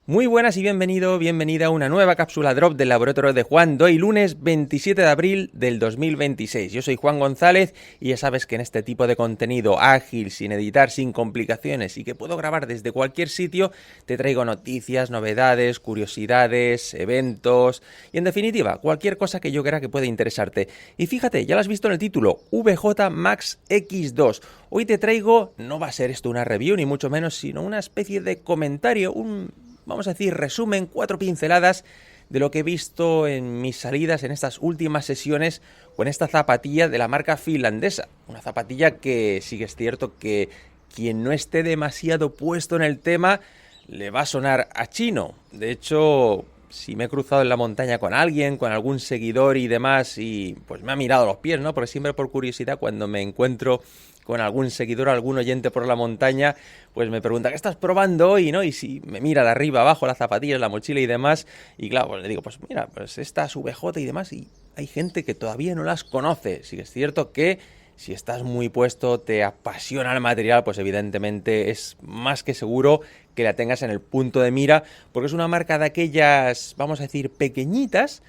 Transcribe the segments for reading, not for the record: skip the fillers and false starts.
Muy buenas y bienvenida a una nueva cápsula drop del laboratorio de Juan de hoy, lunes 27 de abril del 2026. Yo soy Juan González y ya sabes que en este tipo de contenido ágil, sin editar, sin complicaciones y que puedo grabar desde cualquier sitio, te traigo noticias, novedades, curiosidades, eventos y en definitiva cualquier cosa que yo crea que pueda interesarte. Y fíjate, ya lo has visto en el título, VJ Max X2. Hoy te traigo, no va a ser esto una review ni mucho menos, sino una especie de comentario, vamos a decir, resumen, 4 pinceladas de lo que he visto en mis salidas en estas últimas sesiones con esta zapatilla de la marca finlandesa. Una zapatilla que sí que es cierto que quien no esté demasiado puesto en el tema le va a sonar a chino. De hecho, si me he cruzado en la montaña con alguien, con algún seguidor y demás, y pues me ha mirado los pies, ¿no? Porque siempre por curiosidad cuando me encuentro con algún seguidor, algún oyente por la montaña, pues me pregunta, ¿qué estás probando hoy? ¿No? Y si me mira de arriba abajo, las zapatillas, la mochila y demás, y claro, pues le digo, pues mira, pues estas VJ y demás, y hay gente que todavía no las conoce. Sí que es cierto que si estás muy puesto, te apasiona el material, pues evidentemente es más que seguro que la tengas en el punto de mira, porque es una marca de aquellas, vamos a decir, pequeñitas,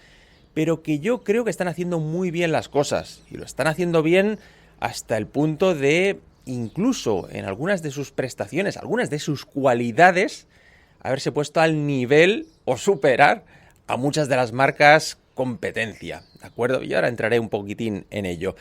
pero que yo creo que están haciendo muy bien las cosas, y lo están haciendo bien hasta el punto de, incluso en algunas de sus prestaciones, algunas de sus cualidades, haberse puesto al nivel o superar a muchas de las marcas competencia, ¿de acuerdo? Y ahora entraré un poquitín en ello.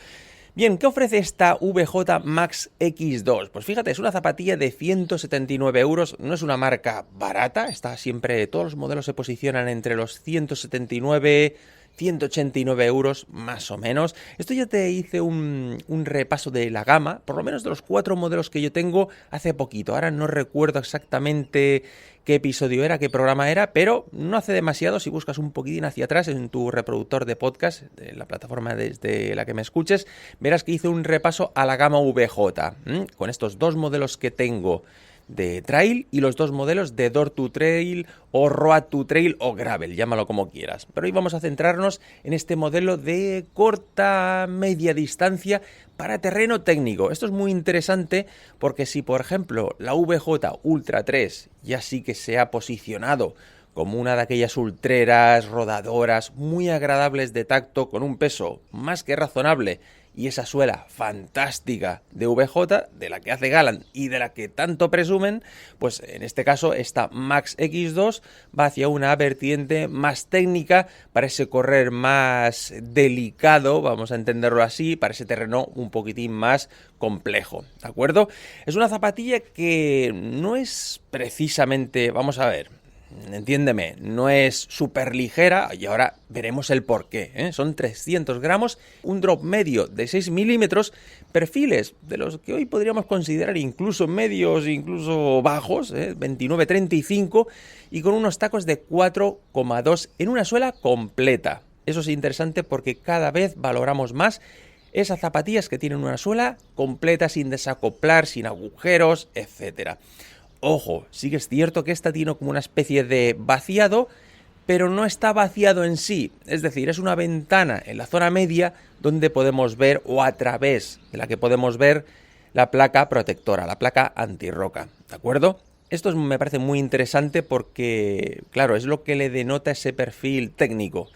Bien, ¿qué ofrece esta VJ Max X2? Pues fíjate, es una zapatilla de 179 euros, no es una marca barata, está siempre, todos los modelos se posicionan entre los 179, 189 euros más o menos. Esto ya te hice un repaso de la gama, por lo menos de los 4 modelos que yo tengo hace poquito. Ahora no recuerdo exactamente qué episodio era, qué programa era, pero no hace demasiado. Si buscas un poquitín hacia atrás en tu reproductor de podcast, de la plataforma desde la que me escuches, verás que hice un repaso a la gama VJ, con estos 2 modelos que tengo de trail y los 2 modelos de door to trail o road to trail o gravel, llámalo como quieras. Pero hoy vamos a centrarnos en este modelo de corta media distancia para terreno técnico. Esto es muy interesante porque si por ejemplo la VJ Ultra 3 ya sí que se ha posicionado como una de aquellas ultreras, rodadoras, muy agradables de tacto, con un peso más que razonable y esa suela fantástica de VJ, de la que hace gala y de la que tanto presumen, pues en este caso esta Max X2 va hacia una vertiente más técnica, para ese correr más delicado, vamos a entenderlo así, para ese terreno un poquitín más complejo, ¿de acuerdo? Es una zapatilla que no es precisamente, vamos a ver, entiéndeme, no es súper ligera y ahora veremos el porqué, ¿eh? Son 300 gramos, un drop medio de 6 milímetros, perfiles de los que hoy podríamos considerar incluso medios, incluso bajos, 29-35 y con unos tacos de 4,2 en una suela completa. Eso es interesante porque cada vez valoramos más esas zapatillas que tienen una suela completa, sin desacoplar, sin agujeros, etcétera. Ojo, sí que es cierto que esta tiene como una especie de vaciado, pero no está vaciado en sí. Es decir, es una ventana en la zona media donde podemos ver, o a través de la que podemos ver, la placa protectora, la placa antirroca, ¿de acuerdo? Esto me parece muy interesante porque, claro, es lo que le denota ese perfil técnico.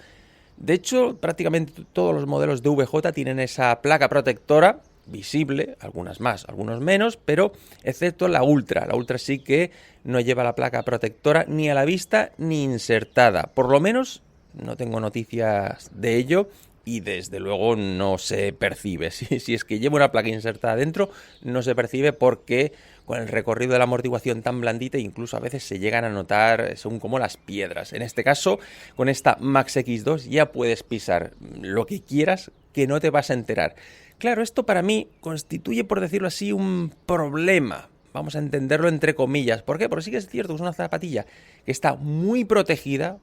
De hecho, prácticamente todos los modelos de VJ tienen esa placa protectora visible, algunas más, algunos menos, pero excepto la Ultra. La Ultra sí que no lleva la placa protectora ni a la vista ni insertada. Por lo menos no tengo noticias de ello y desde luego no se percibe. Si es que lleva una placa insertada dentro, no se percibe porque con el recorrido de la amortiguación tan blandita incluso a veces se llegan a notar según como las piedras. En este caso, con esta Max X2 ya puedes pisar lo que quieras que no te vas a enterar. Claro, esto para mí constituye, por decirlo así, un problema. Vamos a entenderlo entre comillas. ¿Por qué? Porque sí que es cierto que es una zapatilla que está muy protegida,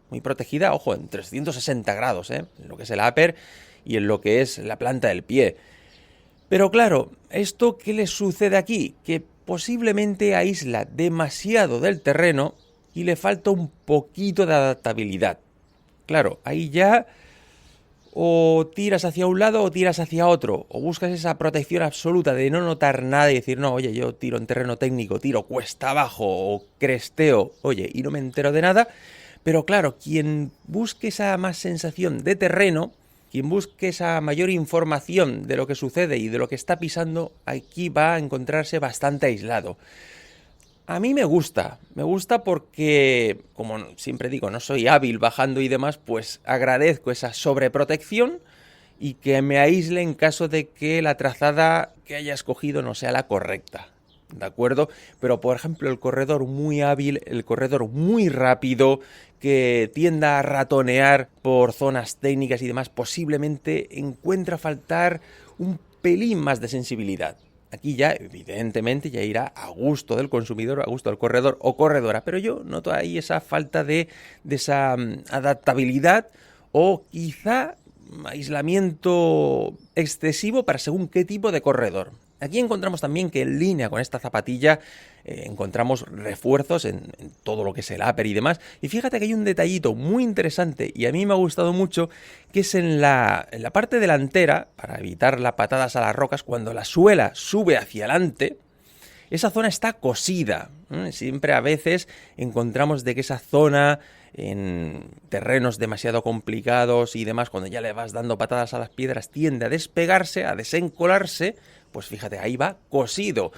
ojo, en 360 grados, en lo que es el upper y en lo que es la planta del pie. Pero claro, ¿esto qué le sucede aquí? Que posiblemente aísla demasiado del terreno y le falta un poquito de adaptabilidad. Claro, ahí ya o tiras hacia un lado o tiras hacia otro, o buscas esa protección absoluta de no notar nada y decir, no, oye, yo tiro en terreno técnico, tiro cuesta abajo o cresteo, oye, y no me entero de nada. Pero claro, quien busque esa más sensación de terreno, quien busque esa mayor información de lo que sucede y de lo que está pisando, aquí va a encontrarse bastante aislado. A mí me gusta porque, como siempre digo, no soy hábil bajando y demás, pues agradezco esa sobreprotección y que me aísle en caso de que la trazada que haya escogido no sea la correcta, ¿de acuerdo? Pero, por ejemplo, el corredor muy hábil, el corredor muy rápido, que tienda a ratonear por zonas técnicas y demás, posiblemente encuentra faltar un pelín más de sensibilidad. Aquí ya, evidentemente, ya irá a gusto del consumidor, a gusto del corredor o corredora, pero yo noto ahí esa falta de esa adaptabilidad o quizá aislamiento excesivo para según qué tipo de corredor. Aquí encontramos también que en línea con esta zapatilla encontramos refuerzos en todo lo que es el upper y demás. Y fíjate que hay un detallito muy interesante y a mí me ha gustado mucho, que es en la parte delantera, para evitar las patadas a las rocas, cuando la suela sube hacia adelante, esa zona está cosida. Siempre a veces encontramos de que esa zona en terrenos demasiado complicados y demás, cuando ya le vas dando patadas a las piedras, tiende a despegarse, a desencolarse. Pues fíjate, ahí va cosido.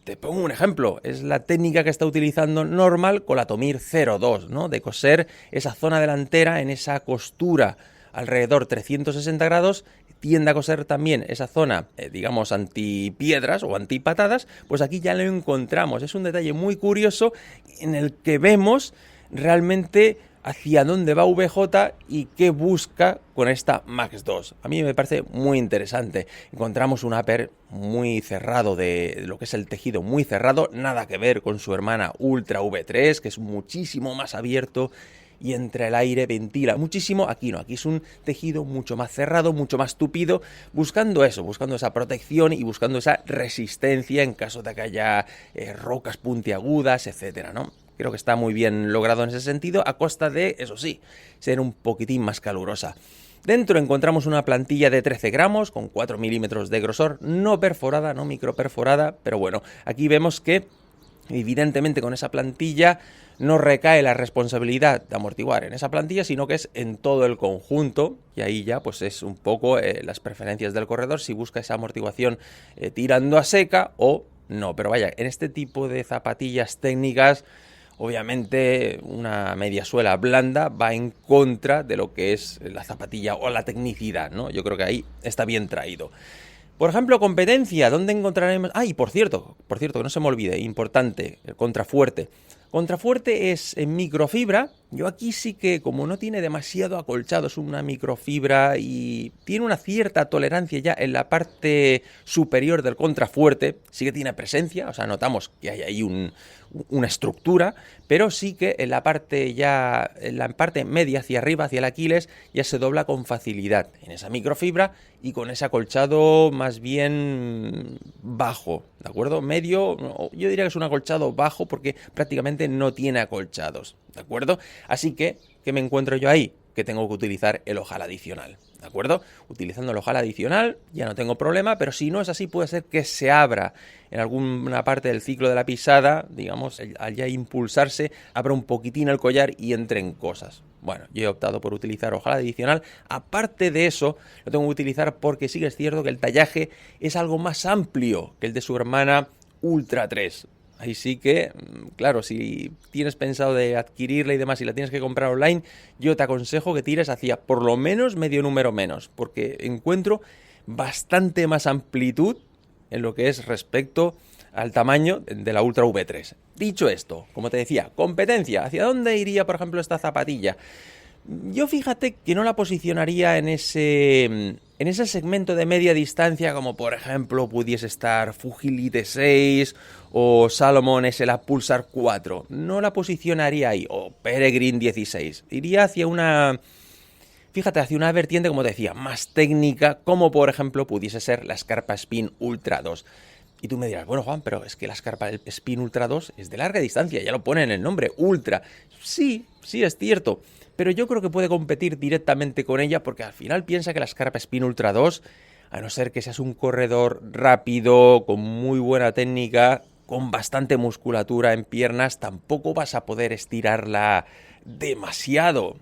Te pongo un ejemplo, es la técnica que está utilizando Normal con la Tomir 02, ¿no? De coser esa zona delantera en esa costura alrededor 360 grados, tiende a coser también esa zona, digamos, antipiedras o antipatadas, pues aquí ya lo encontramos. Es un detalle muy curioso en el que vemos realmente hacia dónde va VJ y qué busca con esta Max 2. A mí me parece muy interesante. Encontramos un upper muy cerrado, de lo que es el tejido muy cerrado, nada que ver con su hermana Ultra V3, que es muchísimo más abierto y entra el aire, ventila muchísimo. Aquí no, aquí es un tejido mucho más cerrado, mucho más tupido, buscando eso, buscando esa protección y buscando esa resistencia en caso de que haya rocas puntiagudas, etcétera, ¿no? Creo que está muy bien logrado en ese sentido, a costa de, eso sí, ser un poquitín más calurosa. Dentro encontramos una plantilla de 13 gramos con 4 milímetros de grosor, no perforada, no microperforada, pero bueno, aquí vemos que evidentemente con esa plantilla no recae la responsabilidad de amortiguar en esa plantilla, sino que es en todo el conjunto, y ahí ya pues es un poco las preferencias del corredor, si busca esa amortiguación tirando a seca o no. Pero vaya, en este tipo de zapatillas técnicas, obviamente una media suela blanda va en contra de lo que es la zapatilla o la tecnicidad, ¿no? Yo creo que ahí está bien traído. Por ejemplo, competencia, ¿dónde encontraremos? Y por cierto, que no se me olvide, importante, el contrafuerte. Contrafuerte es en microfibra. Yo aquí sí que, como no tiene demasiado acolchado, es una microfibra y tiene una cierta tolerancia ya en la parte superior del contrafuerte, sí que tiene presencia, o sea, notamos que hay ahí una estructura, pero sí que en la parte media hacia arriba, hacia el Aquiles, ya se dobla con facilidad en esa microfibra y con ese acolchado más bien bajo, ¿de acuerdo? Medio, yo diría que es un acolchado bajo porque prácticamente no tiene acolchados, ¿de acuerdo? Así que, ¿qué me encuentro yo ahí? Que tengo que utilizar el ojal adicional, ¿de acuerdo? Utilizando el ojal adicional ya no tengo problema, pero si no es así puede ser que se abra en alguna parte del ciclo de la pisada, digamos, al ya impulsarse, abra un poquitín el collar y entren cosas. Bueno, yo he optado por utilizar ojal adicional. Aparte de eso, lo tengo que utilizar porque sí que es cierto que el tallaje es algo más amplio que el de su hermana Ultra 3. Ahí sí que, claro, si tienes pensado de adquirirla y demás y la tienes que comprar online, yo te aconsejo que tires hacia por lo menos medio número menos, porque encuentro bastante más amplitud en lo que es respecto al tamaño de la Ultra V3. Dicho esto, como te decía, competencia. ¿Hacia dónde iría, por ejemplo, esta zapatilla? Yo fíjate que no la posicionaría en ese segmento de media distancia, como por ejemplo pudiese estar Fujilite 6 o Salomon SLA Pulsar 4. No la posicionaría ahí, o Peregrine 16. Iría hacia hacia una vertiente, como te decía, más técnica, como por ejemplo pudiese ser la Scarpa Spin Ultra 2. Y tú me dirás, bueno Juan, pero es que la Scarpa Spin Ultra 2 es de larga distancia, ya lo pone en el nombre, Ultra. Sí, sí es cierto, pero yo creo que puede competir directamente con ella porque al final piensa que la Scarpa Spin Ultra 2, a no ser que seas un corredor rápido, con muy buena técnica, con bastante musculatura en piernas, tampoco vas a poder estirarla demasiado.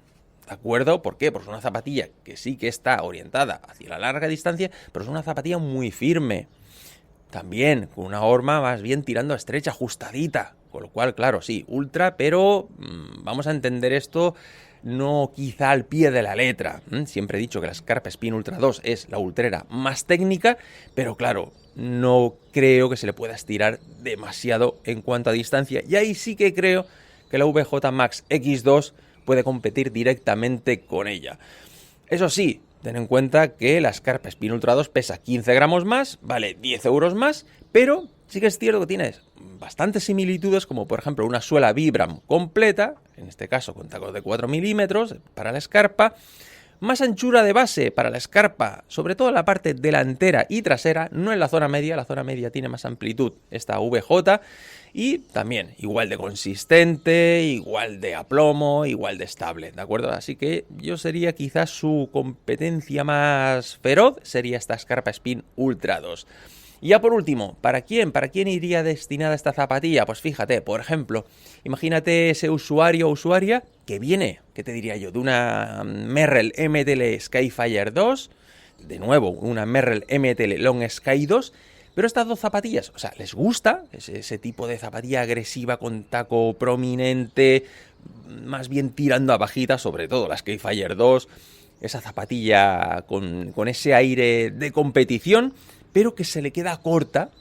¿De acuerdo? ¿Por qué? Porque es una zapatilla que sí que está orientada hacia la larga distancia, pero es una zapatilla muy firme. También con una horma más bien tirando a estrecha, ajustadita. Con lo cual, claro, sí, ultra, pero vamos a entender esto no quizá al pie de la letra. Siempre he dicho que la Scarpa Spin Ultra 2 es la ultrera más técnica, pero claro, no creo que se le pueda estirar demasiado en cuanto a distancia. Y ahí sí que creo que la VJ Max X2 puede competir directamente con ella. Eso sí, ten en cuenta que la Scarpa Spin Ultra 2 pesa 15 gramos más, vale 10 euros más, pero sí que es cierto que tienes bastantes similitudes, como por ejemplo una suela Vibram completa, en este caso con tacos de 4 milímetros para la Scarpa, más anchura de base para la Scarpa, sobre todo en la parte delantera y trasera, no en la zona media tiene más amplitud esta VJ, y también igual de consistente, igual de aplomo, igual de estable, ¿de acuerdo? Así que yo sería quizás su competencia más feroz, sería esta Scarpa Spin Ultra 2. Y ya por último, ¿para quién? ¿Para quién iría destinada esta zapatilla? Pues fíjate, por ejemplo, imagínate ese usuario o usuaria que viene, ¿qué te diría yo? De una Merrell MTL Skyfire 2, de nuevo, una Merrell MTL Long Sky 2, pero estas dos zapatillas, o sea, les gusta ese tipo de zapatilla agresiva con taco prominente, más bien tirando a bajita, sobre todo la Skyfire 2, esa zapatilla con ese aire de competición, pero que se le queda corta.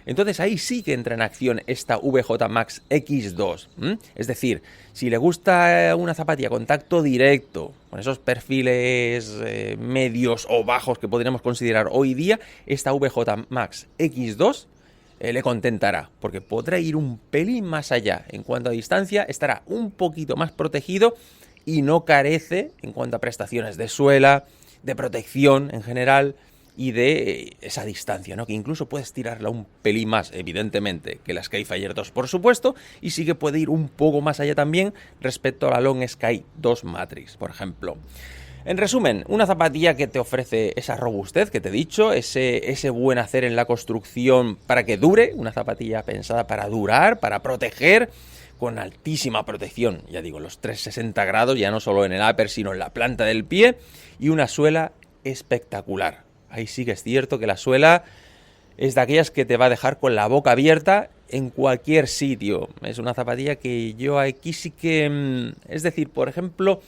Entonces ahí sí que entra en acción esta VJ Max X2. Es decir, si le gusta una zapatilla con tacto directo, con esos perfiles medios o bajos que podríamos considerar hoy día, esta VJ Max X2 le contentará, porque podrá ir un pelín más allá en cuanto a distancia, estará un poquito más protegido y no carece en cuanto a prestaciones de suela, de protección en general, y de esa distancia, ¿no? Que incluso puedes tirarla un pelín más, evidentemente, que la Skyfire 2, por supuesto, y sí que puede ir un poco más allá también respecto a la Long Sky 2 Matrix, por ejemplo. En resumen, una zapatilla que te ofrece esa robustez que te he dicho, ese buen hacer en la construcción para que dure, una zapatilla pensada para durar, para proteger, con altísima protección, ya digo, los 360 grados, ya no solo en el upper, sino en la planta del pie, y una suela espectacular. Ahí sí que es cierto que la suela es de aquellas que te va a dejar con la boca abierta en cualquier sitio. Es una zapatilla que yo aquí sí que... Es decir, por ejemplo,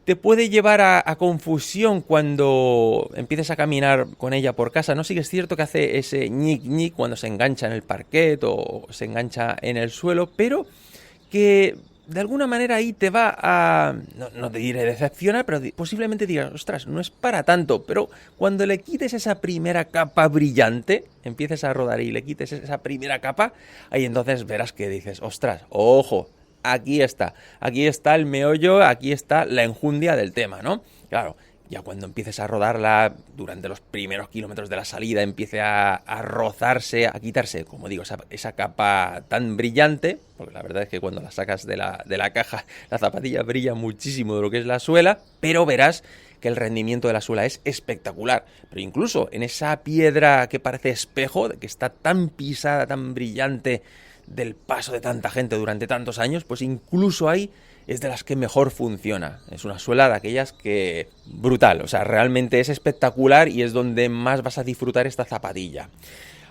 te puede llevar a confusión cuando empieces a caminar con ella por casa, ¿no? Sí que es cierto que hace ese ñic cuando se engancha en el parquet o se engancha en el suelo, pero que de alguna manera ahí te va a, no te diré decepcionar, pero posiblemente digas, ostras, no es para tanto, pero cuando le quites esa primera capa brillante, empieces a rodar y le quites esa primera capa, ahí entonces verás que dices, ostras, ojo, aquí está el meollo, aquí está la enjundia del tema, ¿no? Claro, ya cuando empieces a rodarla durante los primeros kilómetros de la salida, empiece a rozarse, a quitarse, como digo, esa capa tan brillante, porque la verdad es que cuando la sacas de la caja, la zapatilla brilla muchísimo de lo que es la suela, pero verás que el rendimiento de la suela es espectacular. Pero incluso en esa piedra que parece espejo, que está tan pisada, tan brillante del paso de tanta gente durante tantos años, pues incluso ahí es de las que mejor funciona. Es una suela de aquellas que... brutal, o sea, realmente es espectacular y es donde más vas a disfrutar esta zapatilla.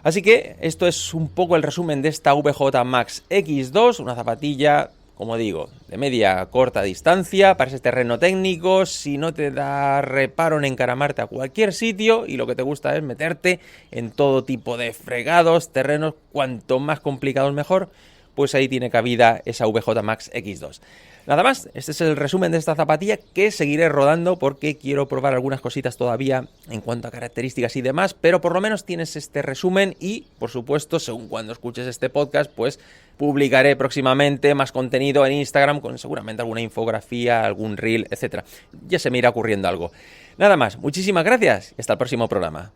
Así que esto es un poco el resumen de esta VJ Max X2, una zapatilla, como digo, de media a corta distancia, para ese terreno técnico, si no te da reparo en encaramarte a cualquier sitio y lo que te gusta es meterte en todo tipo de fregados, terrenos, cuanto más complicados mejor, pues ahí tiene cabida esa VJ Max X2. Nada más, este es el resumen de esta zapatilla que seguiré rodando porque quiero probar algunas cositas todavía en cuanto a características y demás, pero por lo menos tienes este resumen y, por supuesto, según cuando escuches este podcast, pues publicaré próximamente más contenido en Instagram con seguramente alguna infografía, algún reel, etcétera. Ya se me irá ocurriendo algo. Nada más, muchísimas gracias y hasta el próximo programa.